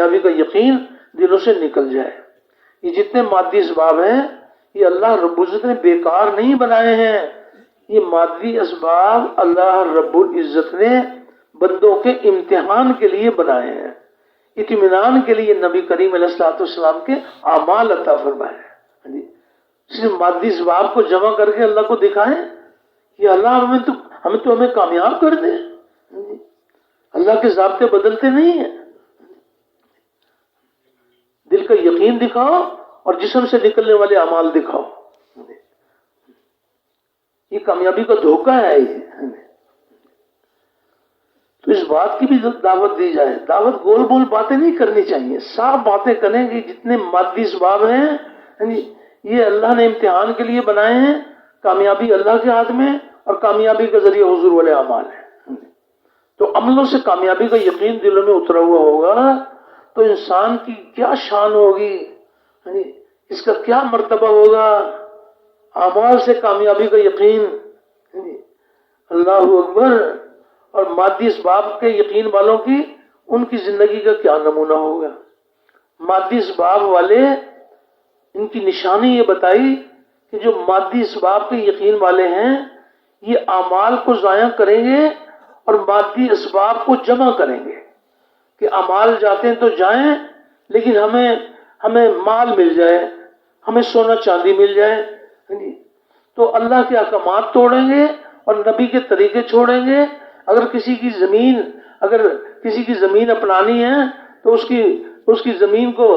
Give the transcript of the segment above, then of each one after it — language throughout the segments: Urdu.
کامیابی کا یقین دلوں سے نکل جائے۔ یہ جتنے مادی اسباب ہیں یہ اللہ رب العزت نے بیکار نہیں بنائے ہیں، یہ مادی اسباب اللہ رب العزت نے بندوں کے امتحان کے لیے بنائے ہیں، اطمینان کے لیے نبی کریم علیہ الصلوۃ والسلام کے اعمال عطا فرمائے ہیں۔ صرف مادی اسباب کو جمع کر کے اللہ کو دکھائیں کہ اللہ ہمیں کامیاب کر دے۔ اللہ کے ضابطے بدلتے نہیں ہیں، دل کا یقین دکھاؤ اور جسم سے نکلنے والے اعمال دکھاؤ۔ یہ کامیابی کا دھوکہ ہے یہ۔ تو اس بات کی بھی دعوت دی جائے، دعوت گول بول باتیں نہیں کرنی چاہیے، صاف باتیں کریں کہ جتنے مادی اسباب ہیں یہ اللہ نے امتحان کے لیے بنائے ہیں، کامیابی اللہ کے ہاتھ میں، اور کامیابی کا ذریعہ حضور والے اعمال ہیں۔ تو عملوں سے کامیابی کا یقین دلوں میں اترا ہوا ہوگا تو انسان کی کیا شان ہوگی، اس کا کیا مرتبہ ہوگا، اعمال سے کامیابی کا یقین، اللہ اکبر۔ اور مادی اسباب کے یقین والوں کی ان کی زندگی کا کیا نمونہ ہوگا۔ مادی اسباب والے، ان کی نشانی یہ بتائی کہ جو مادی اسباب کے یقین والے ہیں یہ اعمال کو ضائع کریں گے اور مادی اسباب کو جمع کریں گے کہ اعمال جاتے ہیں تو جائیں لیکن ہمیں مال مل جائے، ہمیں سونا چاندی مل جائے، تو اللہ کے احکامات توڑیں گے اور نبی کے طریقے چھوڑیں گے۔ اگر کسی کی زمین اپنانی ہے تو اس کی زمین کو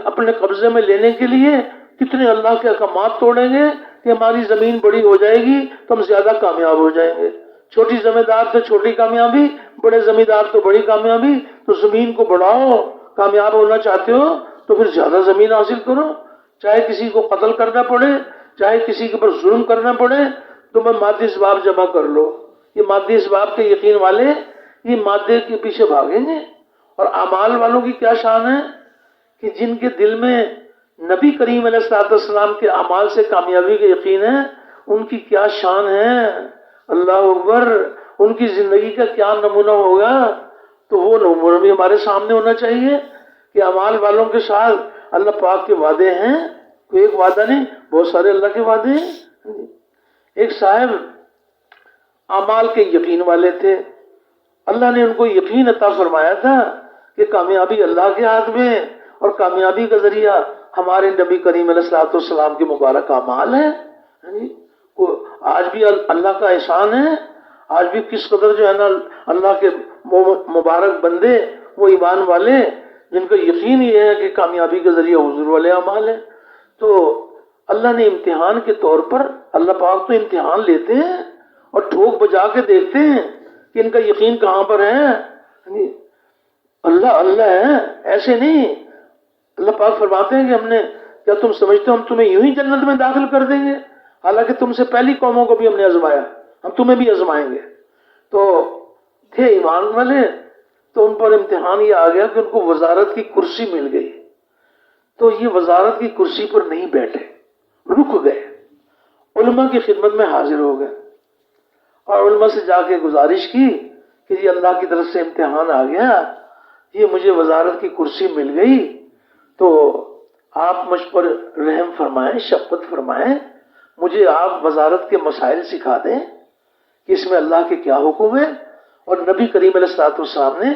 اپنے قبضے میں لینے کے لیے کتنے اللہ کے احکامات توڑیں گے کہ ہماری زمین بڑی ہو جائے گی تو ہم زیادہ کامیاب ہو جائیں گے۔ چھوٹی زمیندار تو چھوٹی کامیابی، بڑے زمیندار تو بڑی کامیابی، تو زمین کو بڑھاؤ، کامیاب ہونا چاہتے ہو تو پھر زیادہ زمین حاصل کرو، چاہے کسی کو قتل کرنا پڑے، چاہے کسی کے اوپر ظلم کرنا پڑے، تمہیں مادی اسباب جمع کر لو۔ یہ مادی اسباب کے یقین والے یہ مادے کے پیچھے بھاگیں گے۔ اور اعمال والوں کی کیا شان ہے کہ جن کے دل میں نبی کریم علیہ الصلوۃ والسلام کے اعمال سے کامیابی کا یقین ہے، ان کی کیا شان ہے، اللہ اکبر، ان کی زندگی کا کیا نمونہ ہوگا۔ تو وہ نمونہ بھی ہمارے سامنے ہونا چاہیے کہ اعمال والوں کے ساتھ اللہ پاک کے وعدے ہیں، کوئی ایک وعدہ نہیں، بہت سارے اللہ کے وعدے ہیں۔ ایک صاحب اعمال کے یقین والے تھے، اللہ نے ان کو یقین عطا فرمایا تھا کہ کامیابی اللہ کے ہاتھ میں، اور کامیابی کا ذریعہ ہمارے نبی کریم علیہ الصلوۃ والسلام کے مبارک اعمال ہیں۔ آج بھی اللہ کا احسان ہے، آج بھی کس قدر جو ہے نا اللہ کے مبارک بندے، وہ ایمان والے جن کا یقین یہ ہے کہ کامیابی کا ذریعہ حضور والے اعمال ہیں۔ تو اللہ نے امتحان کے طور پر، اللہ پاک تو امتحان لیتے ہیں اور ٹھوک بجا کے دیکھتے ہیں کہ ان کا یقین کہاں پر ہے۔ اللہ ہے، ایسے نہیں۔ اللہ پاک فرماتے ہیں کہ کیا تم سمجھتے ہو ہم تمہیں یوں ہی جنت میں داخل کر دیں گے؟ حالانکہ تم سے پہلی قوموں کو بھی ہم نے آزمایا، ہم تمہیں بھی آزمائیں گے۔ تو تھے ایمان والے، تو ان پر امتحان یہ آ گیا کہ ان کو وزارت کی کرسی مل گئی، تو یہ وزارت کی کرسی پر نہیں بیٹھے، رک گئے، علماء کی خدمت میں حاضر ہو گئے اور علماء سے جا کے گزارش کی کہ یہ اللہ کی طرف سے امتحان آ گیا، یہ مجھے وزارت کی کرسی مل گئی، تو آپ مجھ پر رحم فرمائیں، شفقت فرمائیں، مجھے آپ وزارت کے مسائل سکھا دیں کہ اس میں اللہ کے کیا حکم ہے، اور نبی کریم علیہ الصلوۃ والسلام نے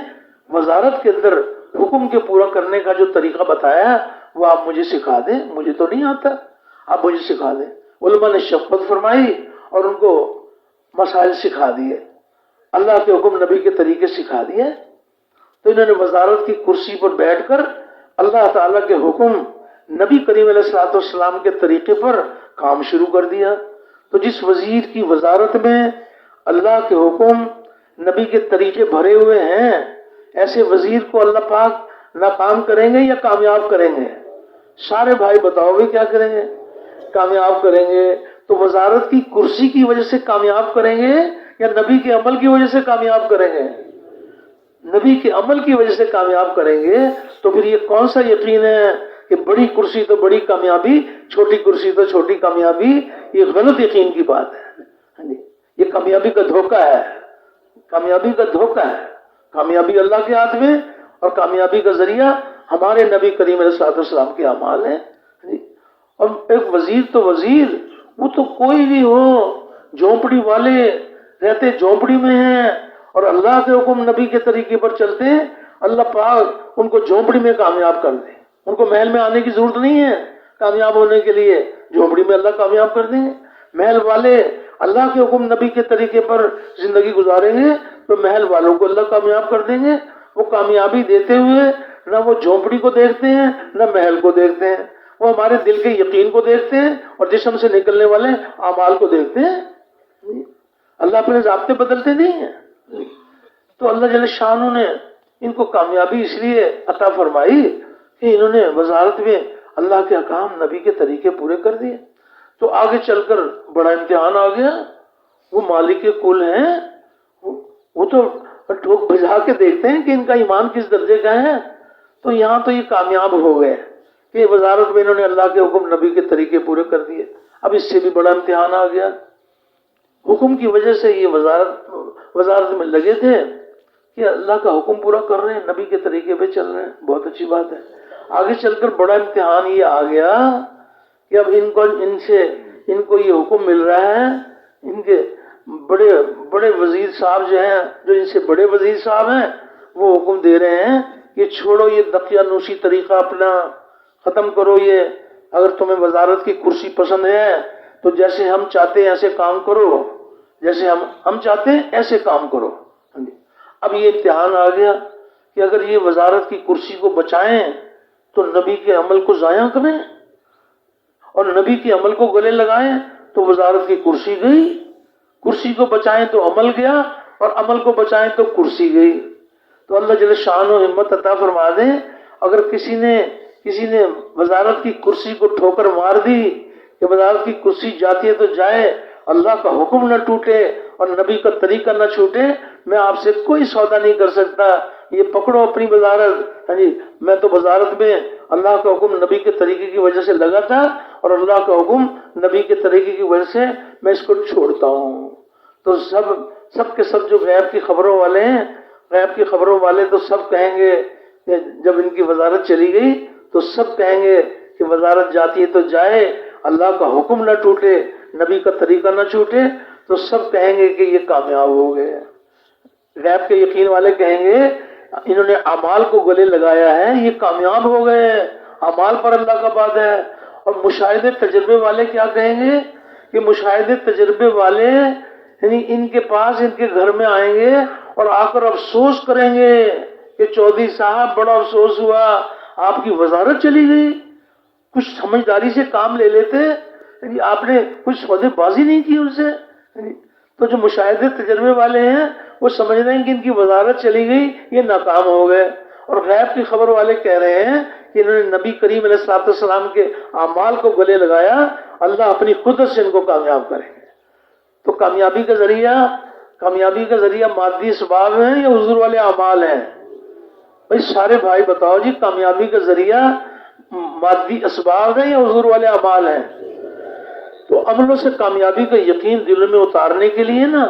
وزارت کے اندر حکم کے پورا کرنے کا جو طریقہ بتایا وہ آپ مجھے سکھا دیں، مجھے تو نہیں آتا، آپ مجھے سکھا دیں۔ علماء نے شفقت فرمائی اور ان کو مسائل سکھا دیے، اللہ کے حکم نبی کے طریقے سکھا دیے۔ تو انہوں نے وزارت کی کرسی پر بیٹھ کر اللہ تعالیٰ کے حکم نبی کریم علیہ الصلوۃ والسلام کے طریقے پر کام شروع کر دیا۔ تو جس وزیر کی وزارت میں اللہ کے حکم نبی کے طریقے بھرے ہوئے ہیں، ایسے وزیر کو اللہ پاک ناکام کریں گے یا کامیاب کریں گے؟ سارے بھائی بتاؤ بھی کیا کریں گے؟ کامیاب کریں گے۔ تو وزارت کی کرسی کی وجہ سے کامیاب کریں گے یا نبی کے عمل کی وجہ سے کامیاب کریں گے؟ نبی کے عمل کی وجہ سے کامیاب کریں گے۔ تو پھر یہ کون سا یقین ہے کہ بڑی کرسی تو بڑی کامیابی، چھوٹی کرسی تو چھوٹی کامیابی؟ یہ غلط یقین کی بات ہے، یہ کامیابی کا دھوکہ ہے، کامیابی کا دھوکہ ہے۔ کامیابی اللہ کے ہاتھ میں اور کامیابی کا ذریعہ ہمارے نبی کریم علیہ الصلوۃ والسلام کے اعمال ہیں. اور ایک وزیر تو وزیر، وہ تو کوئی بھی ہو، جھونپڑی والے رہتے جھونپڑی میں ہیں اور اللہ کے حکم نبی کے طریقے پر چلتے ہیں، اللہ پاک ان کو جھونپڑی میں کامیاب کر دے. ان کو محل میں آنے کی ضرورت نہیں ہے کامیاب ہونے کے لیے، جھونپڑی میں اللہ کامیاب کر دیں گے. محل والے اللہ کے حکم نبی کے طریقے پر زندگی گزاریں گے تو محل والوں کو اللہ کامیاب کر دیں گے. وہ کامیابی دیتے ہوئے نہ وہ جھونپڑی کو دیکھتے ہیں نہ محل کو دیکھتے ہیں، وہ ہمارے دل کے یقین کو دیکھتے ہیں اور جسم سے نکلنے والے اعمال کو دیکھتے ہیں. اللہ اپنے ضابطے بدلتے نہیں ہیں. تو اللہ جل شانہ نے ان کو کامیابی اس لیے عطا فرمائی کہ انہوں نے وزارت میں اللہ کے احکام نبی کے طریقے پورے کر دیے. تو آگے چل کر بڑا امتحان آ گیا. وہ مالک کل ہیں، وہ تو ٹھوک بجا کے دیکھتے ہیں کہ ان کا ایمان کس درجے کا ہے. تو یہاں تو یہ کامیاب ہو گئے کہ وزارت میں انہوں نے اللہ کے حکم نبی کے طریقے پورے کر دیے. اب اس سے بھی بڑا امتحان آ گیا. حکم کی وجہ سے یہ وزارت میں لگے تھے کہ اللہ کا حکم پورا کر رہے ہیں، نبی کے طریقے پہ چل رہے ہیں، بہت اچھی بات ہے. آگے چل کر بڑا امتحان یہ آ گیا کہ اب ان کو یہ حکم مل رہا ہے. ان کے بڑے وزیر صاحب جو ہیں، جو ان سے بڑے وزیر صاحب ہیں، وہ حکم دے رہے ہیں کہ چھوڑو یہ دقیانوسی طریقہ اپنا، ختم کرو یہ. اگر تمہیں وزارت کی کرسی پسند ہے تو جیسے ہم چاہتے ہیں ایسے کام کرو، جیسے ہم چاہتے ہیں ایسے کام کرو. اب یہ امتحان آ گیا کہ اگر یہ وزارت کی کرسی کو بچائیں تو نبی کے عمل کو ضائع کریں، اور نبی کے عمل کو گلے لگائیں تو وزارت کی کرسی گئی. کرسی کو بچائیں تو عمل گیا، اور عمل کو بچائیں تو کرسی گئی. تو اللہ جل شان و ہمت عطا فرما دے، اگر کسی نے وزارت کی کرسی کو ٹھوکر مار دی کہ وزارت کی کرسی جاتی ہے تو جائے، اللہ کا حکم نہ ٹوٹے اور نبی کا طریقہ نہ چھوٹے، میں آپ سے کوئی سودا نہیں کر سکتا، یہ پکڑو اپنی وزارت. ہاں جی، میں تو وزارت میں اللہ کا حکم نبی کے طریقے کی وجہ سے لگا تھا، اور اللہ کا حکم نبی کے طریقے کی وجہ سے میں اس کو چھوڑتا ہوں. تو سب کے سب جو غیب کی خبروں والے ہیں، غیب کی خبروں والے تو سب کہیں گے کہ جب ان کی وزارت چلی گئی تو سب کہیں گے کہ وزارت جاتی ہے تو جائے، اللہ کا حکم نہ ٹوٹے، نبی کا طریقہ نہ چھوٹے، تو سب کہیں گے کہ یہ کامیاب ہو گئے. غیب کے یقین والے کہیں گے انہوں نے اعمال کو گلے لگایا ہے، یہ کامیاب ہو گئے، اعمال پر اللہ کا بات ہے. اور مشاہدے تجربے والے کیا کہیں گے کہ مشاہدے تجربے والے یعنی ان کے پاس، ان کے گھر میں آئیں گے اور آ کر افسوس کریں گے کہ چودھری صاحب بڑا افسوس ہوا، آپ کی وزارت چلی گئی. کچھ سمجھداری سے کام لے لیتے، یعنی آپ نے کچھ سودے بازی نہیں کی ان سے. تو جو مشاہدے تجربے والے ہیں وہ سمجھ رہے ہیں کہ ان کی وزارت چلی گئی، یہ ناکام ہو گئے. اور غیب کی خبر والے کہہ رہے ہیں کہ انہوں نے نبی کریم علیہ الصلوۃ والسلام کے اعمال کو گلے لگایا، اللہ اپنی قدرت سے ان کو کامیاب کریں گے. تو کامیابی کا ذریعہ مادی اسباب ہیں یا حضور والے اعمال ہیں؟ بھائی سارے بھائی بتاؤ جی، کامیابی کا ذریعہ مادی اسباب ہیں یا حضور والے اعمال ہیں؟ تو عملوں سے کامیابی کا یقین دل میں اتارنے کے لیے نا،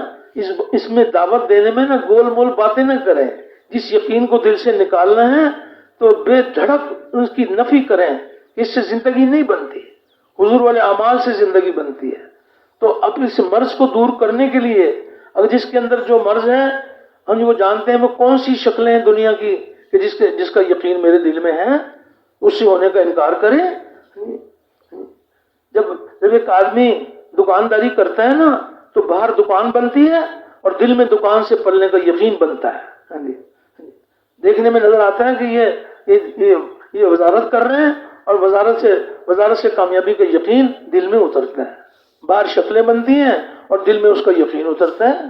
اس میں دعوت دینے میں نا گول مول باتیں نہ کریں. جس یقین کو دل سے نکالنا ہے تو بے دھڑک اس کی نفی کریں. اس سے زندگی نہیں بنتی، حضور والے اعمال سے زندگی بنتی ہے. تو اب اس مرض کو دور کرنے کے لیے، اگر جس کے اندر جو مرض ہے ہم وہ جانتے ہیں وہ کون سی شکلیں ہیں دنیا کی کہ جس کا یقین میرے دل میں ہے، اس سے ہونے کا انکار کریں. جب ایک آدمی دکانداری کرتا ہے نا تو باہر دکان بنتی ہے اور دل میں دکان سے پلنے کا یقین بنتا ہے. دیکھنے میں نظر آتا ہے کہ یہ وزارت کر رہے ہیں اور وزارت سے کامیابی کا یقین دل میں اترتا ہے. باہر شکلیں بنتی ہیں اور دل میں اس کا یقین اترتا ہے.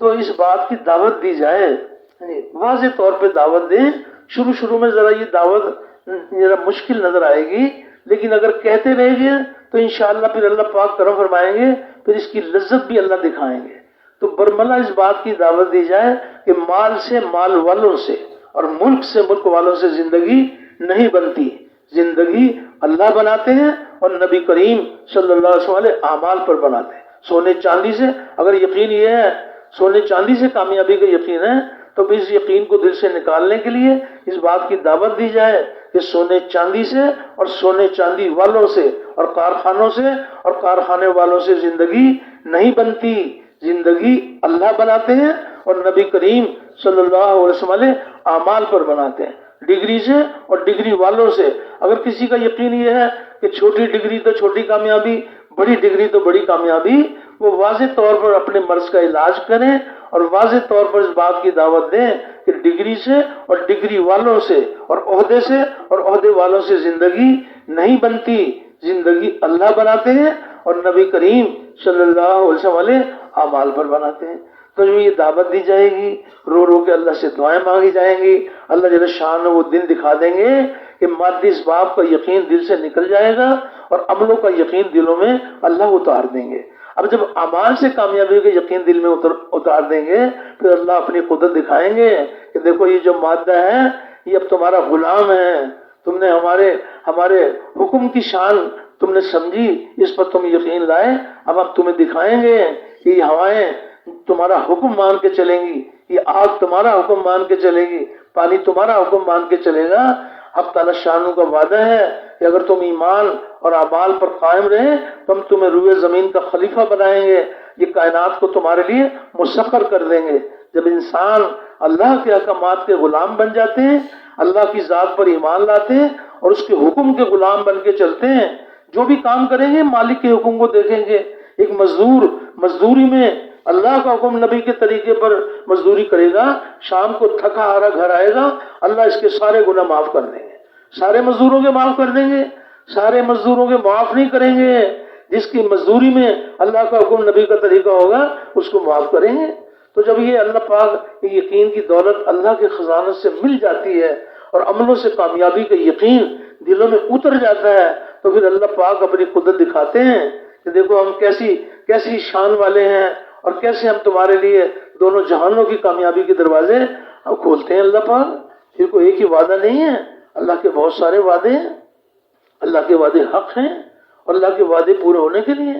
تو اس بات کی دعوت دی جائے، واضح طور پہ دعوت دیں. شروع میں ذرا یہ دعوت ذرا مشکل نظر آئے گی، لیکن اگر کہتے رہے گے تو انشاءاللہ پھر اللہ پاک کرم فرمائیں گے، پھر اس کی لذت بھی اللہ دکھائیں گے. تو برملا اس بات کی دعوت دی جائے کہ مال سے مال والوں سے اور ملک سے ملک والوں سے زندگی نہیں بنتی. زندگی اللہ بناتے ہیں اور نبی کریم صلی اللہ علیہ وسلم اعمال پر بناتے ہیں. سونے چاندی سے اگر یقین یہ ہے، سونے چاندی سے کامیابی کا یقین ہے تو بھی اس یقین کو دل سے نکالنے کے لیے اس بات کی دعوت دی جائے کہ سونے چاندی سے اور سونے چاندی والوں سے اور کارخانوں سے اور کارخانے والوں سے زندگی نہیں بنتی، زندگی اللہ بناتے ہیں اور نبی کریم صلی اللہ علیہ وسلم اعمال پر بناتے ہیں، ڈگری سے اور ڈگری والوں سے۔ اگر کسی کا یقین یہ ہے کہ چھوٹی ڈگری تو چھوٹی کامیابی، بڑی ڈگری تو بڑی کامیابی، وہ واضح طور پر اپنے مرض کا علاج کریں اور واضح طور پر اس بات کی دعوت دیں کہ ڈگری سے اور ڈگری والوں سے اور عہدے سے اور عہدے والوں سے زندگی نہیں بنتی، زندگی اللہ بناتے ہیں اور نبی کریم صلی اللہ علیہ وسلم اعمال پر بناتے ہیں۔ تو جو یہ دعوت دی جائے گی، رو رو کے اللہ سے دعائیں مانگی جائیں گی، اللہ جل شان وہ دن دکھا دیں گے کہ مادی اسباب کا یقین دل سے نکل جائے گا اور عملوں کا یقین دلوں میں اللہ اتار دیں گے۔ اب جب اعمال سے کامیابی کا یقین دل میں اتار دیں گے، پھر اللہ اپنی قدرت دکھائیں گے کہ دیکھو یہ جو مادہ ہے یہ اب تمہارا غلام ہے، تم نے ہمارے حکم کی شان تم نے سمجھی، اس پر تم یقین لائے، اب ہم تمہیں دکھائیں گے کہ یہ ہوائیں تمہارا حکم مان کے چلیں گی، یہ آگ تمہارا حکم مان کے چلے گی، پانی تمہارا حکم مان کے چلے گا۔ حق تعالی شانوں کا وعدہ ہے کہ اگر تم ایمان اور اعمال پر قائم رہے تو ہم تمہیں روئے زمین کا خلیفہ بنائیں گے، یہ کائنات کو تمہارے لیے مسخر کر دیں گے۔ جب انسان اللہ کے احکامات کے غلام بن جاتے ہیں، اللہ کی ذات پر ایمان لاتے ہیں اور اس کے حکم کے غلام بن کے چلتے ہیں، جو بھی کام کریں گے مالک کے حکم کو دیکھیں گے۔ ایک مزدور مزدوری میں اللہ کا حکم نبی کے طریقے پر مزدوری کرے گا، شام کو تھکا ہارا گھر آئے گا، اللہ اس کے سارے گناہ معاف کر دیں گے، سارے مزدوروں کے معاف کر دیں گے، سارے مزدوروں کے معاف نہیں کریں گے۔ جس کی مزدوری میں اللہ کا حکم نبی کا طریقہ ہوگا اس کو معاف کریں گے۔ تو جب یہ اللہ پاک یقین کی دولت اللہ کے خزانوں سے مل جاتی ہے اور عملوں سے کامیابی کا یقین دلوں میں اتر جاتا ہے، تو پھر اللہ پاک اپنی قدرت دکھاتے ہیں کہ دیکھو ہم کیسی شان والے ہیں اور کیسے ہم تمہارے لیے دونوں جہانوں کی کامیابی کے دروازے ہم کھولتے ہیں۔ اللہ پاک پھر کوئی ایک ہی وعدہ نہیں ہے، اللہ کے بہت سارے وعدے ہیں، اللہ کے وعدے حق ہیں اور اللہ کے وعدے پورے ہونے کے لیے۔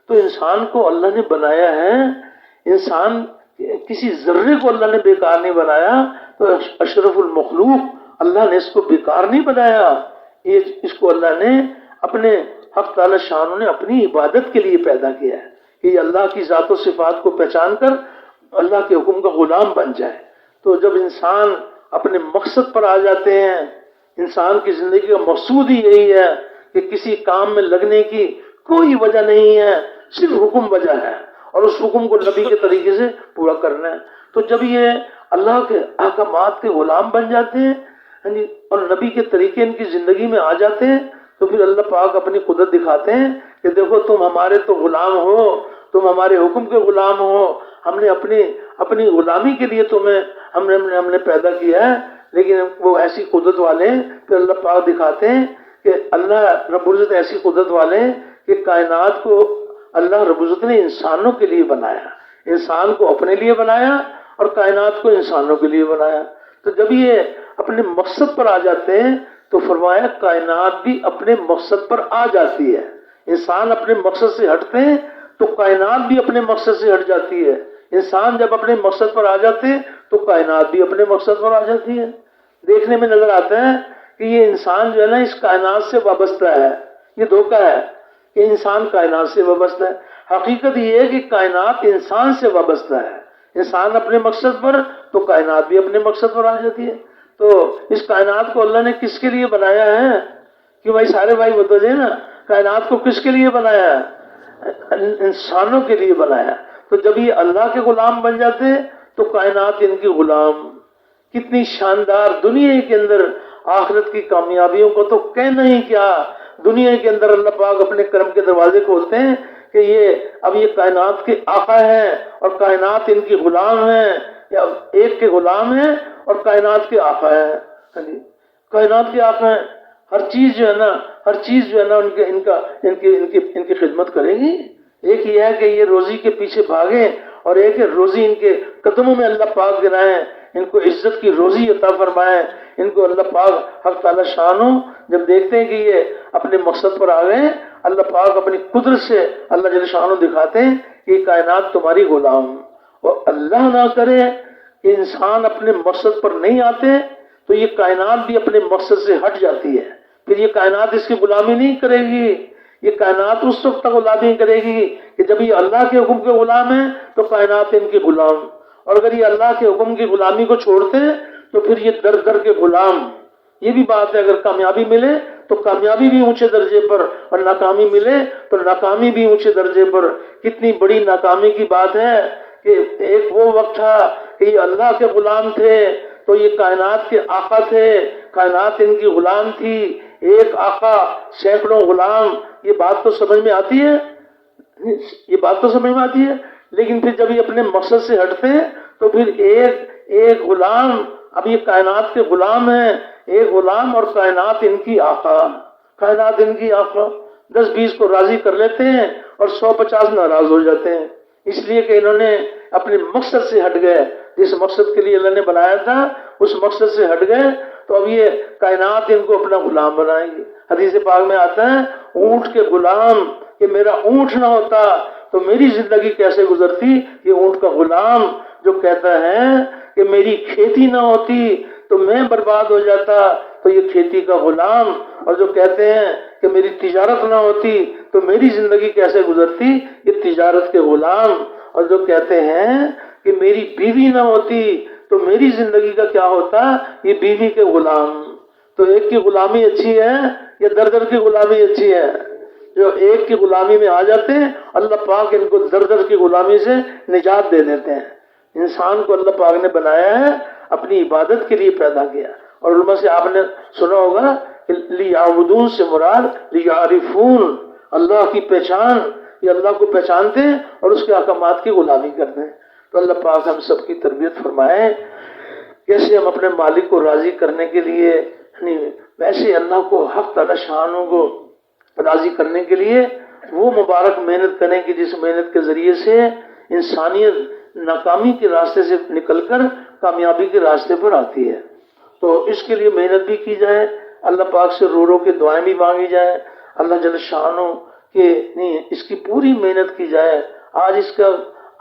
تو انسان کو اللہ نے بنایا ہے، انسان کسی ذرے کو اللہ نے بیکار نہیں بنایا، تو اشرف المخلوق اللہ نے اس کو بیکار نہیں بنایا، اس کو اللہ نے اپنے حق تعالی شانوں نے اپنی عبادت کے لیے پیدا کیا ہے کہ یہ اللہ کی ذات و صفات کو پہچان کر اللہ کے حکم کا غلام بن جائے۔ تو جب انسان اپنے مقصد پر آ جاتے ہیں، انسان کی زندگی کا مقصود ہی یہی ہے کہ کسی کام میں لگنے کی کوئی وجہ نہیں ہے، صرف حکم وجہ ہے اور اس حکم کو نبی کے طریقے سے پورا کرنا ہے۔ تو جب یہ اللہ کے احکامات کے غلام بن جاتے ہیں اور نبی کے طریقے ان کی زندگی میں آ جاتے ہیں، تو پھر اللہ پاک اپنی قدرت دکھاتے ہیں کہ دیکھو تم ہمارے تو غلام ہو، تم ہمارے حکم کے غلام ہو، ہم نے اپنی غلامی کے لیے تمہیں ہم نے پیدا کیا ہے، لیکن وہ ایسی قدرت والے ہیں۔ پھر اللہ پاک دکھاتے ہیں کہ اللہ رب العزت ایسی قدرت والے ہیں کہ کائنات کو اللہ رب العزت نے انسانوں کے لیے بنایا، انسان کو اپنے لیے بنایا اور کائنات کو انسانوں کے لیے بنایا۔ تو جب یہ اپنے مقصد پر آ جاتے ہیں تو فرمایا کائنات بھی اپنے مقصد پر آ جاتی ہے۔ انسان اپنے مقصد سے ہٹتے ہیں تو کائنات بھی اپنے مقصد سے ہٹ جاتی ہے۔ انسان جب اپنے مقصد پر آ جاتے ہیں تو کائنات بھی اپنے مقصد پر آ جاتی ہے۔ دیکھنے میں نظر آتا ہے کہ یہ انسان جو ہے نا اس کائنات سے وابستہ ہے، یہ دھوکہ ہے کہ انسان کائنات سے وابستہ ہے۔ حقیقت یہ ہے کہ کائنات انسان سے وابستہ ہے، انسان اپنے مقصد پر تو کائنات بھی اپنے مقصد پر آ جاتی ہے۔ تو اس کائنات کو اللہ نے کس کے لیے بنایا ہے کہ بھائی سارے بھائی بتائیے نا، کائنات کو کس کے لیے بنایا ہے؟ انسانوں کے لیے بنایا۔ تو جب یہ اللہ کے غلام بن جاتے ہیں تو کائنات ان کی غلام۔ کتنی شاندار دنیا کے اندر آخرت کی کامیابیوں کو تو کہنا ہی کیا، دنیا کے اندر اللہ پاک اپنے کرم کے دروازے کھولتے ہیں کہ اب یہ کائنات کے آقا ہیں اور کائنات ان کی غلام ہیں، یا ایک کے غلام ہیں اور کائنات کے آقا ہیں۔ کائنات کے آقا ہیں، ہر چیز جو ہے نا ان کی خدمت کرے گی۔ ایک یہ ہے کہ یہ روزی کے پیچھے بھاگیں اور ایک ہے روزی ان کے قدموں میں اللہ پاک گرائیں، ان کو عزت کی روزی عطا فرمائیں۔ ان کو اللہ پاک حق تعالی شانوں جب دیکھتے ہیں کہ یہ اپنے مقصد پر آ گئے، اللہ پاک اپنی قدرت سے اللہ جل شانوں دکھاتے ہیں کہ یہ کائنات تمہاری غلام، اور اللہ نہ کرے کہ انسان اپنے مقصد پر نہیں آتے تو یہ کائنات بھی اپنے مقصد سے ہٹ جاتی ہے، پھر یہ کائنات اس کی غلامی نہیں کرے گی. یہ کائنات اس وقت تک غلامی کرے گی کہ جب یہ اللہ کے حکم کے غلام ہیں تو کائنات ان کے غلام، اور اگر یہ اللہ کے حکم کی غلامی کو چھوڑتے تو پھر یہ در در کے غلام. یہ بھی بات ہے، اگر کامیابی ملے تو کامیابی بھی اونچے درجے پر، اور ناکامی ملے تو ناکامی بھی اونچے درجے پر. کتنی بڑی ناکامی کی بات ہے کہ ایک وہ وقت تھا کہ یہ اللہ کے غلام تھے تو یہ کائنات کے آقا تھے، کائنات ان کی غلام تھی، ایک آقا سینکڑوں غلام. یہ بات تو سمجھ میں آتی ہے، یہ بات تو سمجھ میں آتی ہے. لیکن پھر جب یہ اپنے مقصد سے ہٹتے تو پھر ایک غلام، اب یہ کائنات کے غلام ہیں، ایک غلام اور کائنات ان کی آقا. کائنات ان کی آقا 10-20 کو راضی کر لیتے ہیں اور 150 ناراض ہو جاتے ہیں، اس لیے کہ انہوں نے اپنے مقصد سے ہٹ گئے. جس مقصد کے لیے اللہ نے بنایا تھا اس مقصد سے ہٹ گئے تو اب یہ کائنات ان کو اپنا غلام بنائیں گی. حدیث پاک میں آتا ہے اونٹ کے غلام، کہ میرا اونٹ نہ ہوتا تو میری زندگی کیسے گزرتی. یہ اونٹ کا غلام جو کہتا ہے کہ میری کھیتی نہ ہوتی تو میں برباد ہو جاتا، تو یہ کھیتی کا غلام. اور جو کہتے ہیں کہ میری تجارت نہ ہوتی تو میری زندگی کیسے گزرتی، یہ تجارت کے غلام. اور جو کہتے ہیں کہ میری بیوی نہ ہوتی تو میری زندگی کا کیا ہوتا، یہ بیوی کے غلام. تو ایک کی غلامی اچھی ہے یا در در کی غلامی اچھی ہے؟ جو ایک کی غلامی میں آ جاتے ہیں اللہ پاک ان کو در در کی غلامی سے نجات دے دیتے ہیں. انسان کو اللہ پاک نے بنایا ہے، اپنی عبادت کے لیے پیدا کیا. اور علماء سے آپ نے سنا ہوگا کہ لیعبدون سے مراد لیعرفون، اللہ کی پہچان، یہ اللہ کو پہچانتے ہیں اور اس کے احکامات کی غلامی کرتے ہیں. تو اللہ پاک ہم سب کی تربیت فرمائے کیسے ہم اپنے مالک کو راضی کرنے کے لیے، ویسے اللہ کو حق تعالی شانوں کو راضی کرنے کے لیے وہ مبارک محنت کریں کہ جس محنت کے ذریعے سے انسانیت ناکامی کے راستے سے نکل کر کامیابی کے راستے پر آتی ہے. تو اس کے لیے محنت بھی کی جائے، اللہ پاک سے رو رو کے دعائیں بھی مانگی جائیں، اللہ جل شانوں کہ اس کی پوری محنت کی جائے. آج اس کا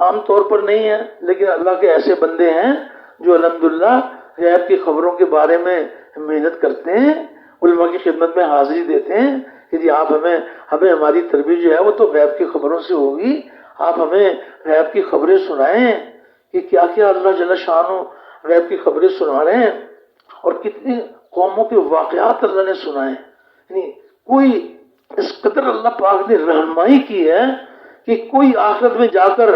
عام طور پر نہیں ہے، لیکن اللہ کے ایسے بندے ہیں جو الحمدللہ غیب کی خبروں کے بارے میں محنت کرتے ہیں، علماء کی خدمت میں حاضری دیتے ہیں کہ جی آپ ہمیں ہماری تربیت جو ہے وہ تو غیب کی خبروں سے ہوگی، آپ ہمیں غیب کی خبریں سنائیں کہ کیا کیا اللہ جل شانہ غیب کی خبریں سنا رہے ہیں اور کتنی قوموں کے واقعات اللہ نے سنائے. یعنی کوئی اس قدر اللہ پاک نے رہنمائی کی ہے کہ کوئی آخرت میں جا کر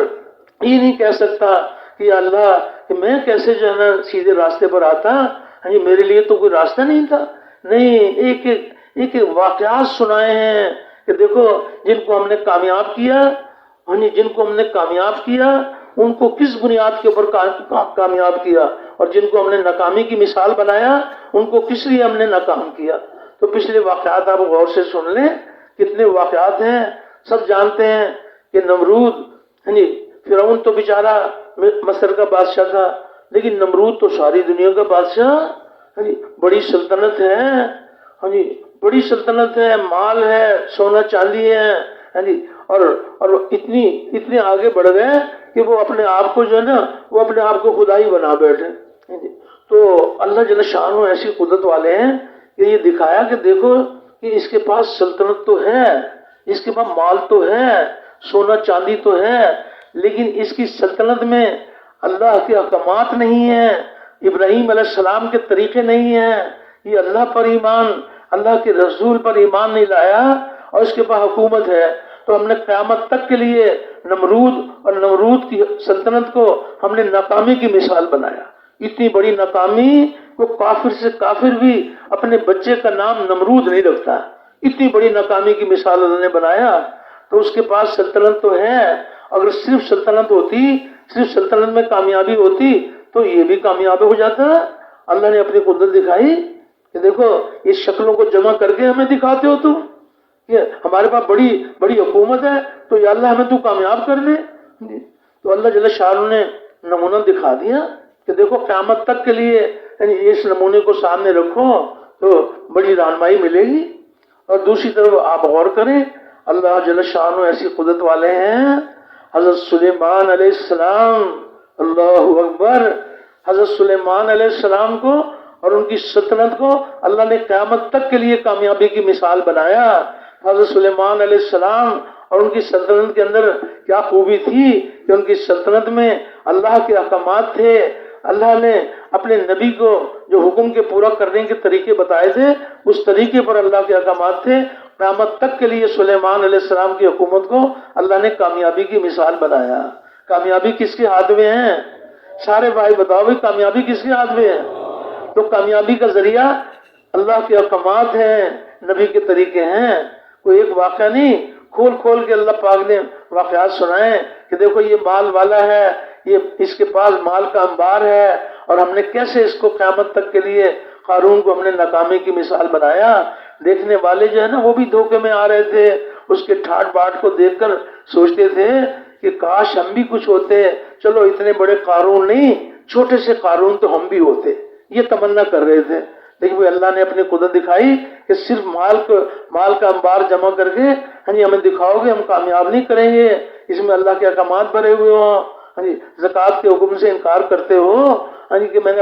یہ نہیں کہہ سکتا کہ اللہ کہ میں کیسے جو ہے نا سیدھے راستے پر آتا، میرے لیے تو کوئی راستہ نہیں تھا. نہیں، ایک واقعات سنائے ہیں کہ دیکھو جن کو ہم نے کامیاب کیا، جن کو ہم نے کامیاب کیا ان کو کس بنیاد کے اوپر کامیاب کیا، اور جن کو ہم نے ناکامی کی مثال بنایا ان کو کس لیے ہم نے ناکام کیا. تو پچھلے واقعات آپ غور سے سن لیں، کتنے واقعات ہیں. سب جانتے ہیں کہ نمرود، فرعون تو بیچارہ مصر کا بادشاہ تھا، لیکن نمرود تو ساری دنیا کا بادشاہ. بڑی سلطنت ہے، بڑی سلطنت ہے، مال ہے، سونا چاندی ہے، اور اتنے آگے بڑھ گئے کہ وہ اپنے آپ کو جو ہے نا وہ اپنے آپ کو خدا ہی بنا بیٹھے. تو اللہ جل شانہ ایسی قدرت والے ہیں کہ یہ دکھایا کہ دیکھو کہ اس کے پاس سلطنت تو ہے، اس کے پاس مال تو ہے، سونا چاندی تو ہے، لیکن اس کی سلطنت میں اللہ کے احکامات نہیں ہیں، ابراہیم علیہ السلام کے طریقے نہیں ہیں. یہ اللہ پر ایمان، اللہ کے رسول پر ایمان نہیں لایا، اور اس کے پاس حکومت ہے. تو ہم نے قیامت تک کے لیے نمرود اور نمرود کی سلطنت کو ہم نے ناکامی کی مثال بنایا. اتنی بڑی ناکامی کو کافر سے کافر بھی اپنے بچے کا نام نمرود نہیں رکھتا. اتنی بڑی ناکامی کی مثال اللہ نے بنایا. تو اس کے پاس سلطنت تو ہے، اگر صرف سلطنت ہوتی، صرف سلطنت میں کامیابی ہوتی تو یہ بھی کامیاب ہو جاتا. اللہ نے اپنی قدرت دکھائی کہ دیکھو اس شکلوں کو جمع کر کے ہمیں دکھاتے ہو تم کہ ہمارے پاس بڑی بڑی حکومت ہے، تو یا اللہ ہمیں تو کامیاب کر دے. تو اللہ جل شانہ نے نمونہ دکھا دیا کہ دیکھو قیامت تک کے لیے اس نمونے کو سامنے رکھو تو بڑی رہنمائی ملے گی. اور دوسری طرف آپ غور کریں، اللہ جل شانہ ایسی قدرت والے ہیں. حضرت سلیمان علیہ السلام، اللہ اکبر، حضرت سلیمان علیہ السلام کو اور ان کی سلطنت کو اللہ نے قیامت تک کے لیے کامیابی کی مثال بنایا۔ حضرت سلیمان علیہ السلام اور ان کی سلطنت کے اندر کیا خوبی تھی کہ ان کی سلطنت میں اللہ کے احکامات تھے، اللہ نے اپنے نبی کو جو حکم کے پورا کرنے کے طریقے بتائے تھے اس طریقے پر اللہ کے احکامات تھے۔ قیامت تک کے لیے سلیمان علیہ السلام کی حکومت کو اللہ نے کامیابی کی مثال بنایا۔ کامیابی کس کے ہاتھ میں ہے؟ سارے بھائی بتاؤ بھائی کامیابی کس کے ہاتھ میں ہے؟ تو کامیابی کا ذریعہ اللہ کے احکامات ہیں، نبی کے طریقے ہیں۔ کوئی ایک واقعہ نہیں، کھول کھول کے اللہ پاک نے واقعات سنائے کہ دیکھو یہ مال والا ہے، یہ اس کے پاس مال کا انبار ہے، اور ہم نے کیسے اس کو قیامت تک کے لیے قارون کو ہم نے ناکامی کی مثال بنایا۔ دیکھنے والے جو ہے نا وہ بھی دھوکے میں آ رہے تھے، اس کے ٹھاٹ باٹ کو دیکھ کر سوچتے تھے کہ کاش ہم بھی کچھ ہوتے، چلو اتنے بڑے قارون نہیں، چھوٹے سے قارون تو ہم بھی ہوتے، یہ تمنا کر رہے تھے۔ لیکن وہ اللہ نے اپنی قدرت دکھائی کہ صرف مال کا انبار جمع کر کے ہمیں دکھاؤ گے ہم کامیاب نہیں کریں گے، اس میں اللہ کے احکامات بھرے ہوئے ہوں، زکوٰۃ کے حکم سے انکار کرتے ہو کہ میں نے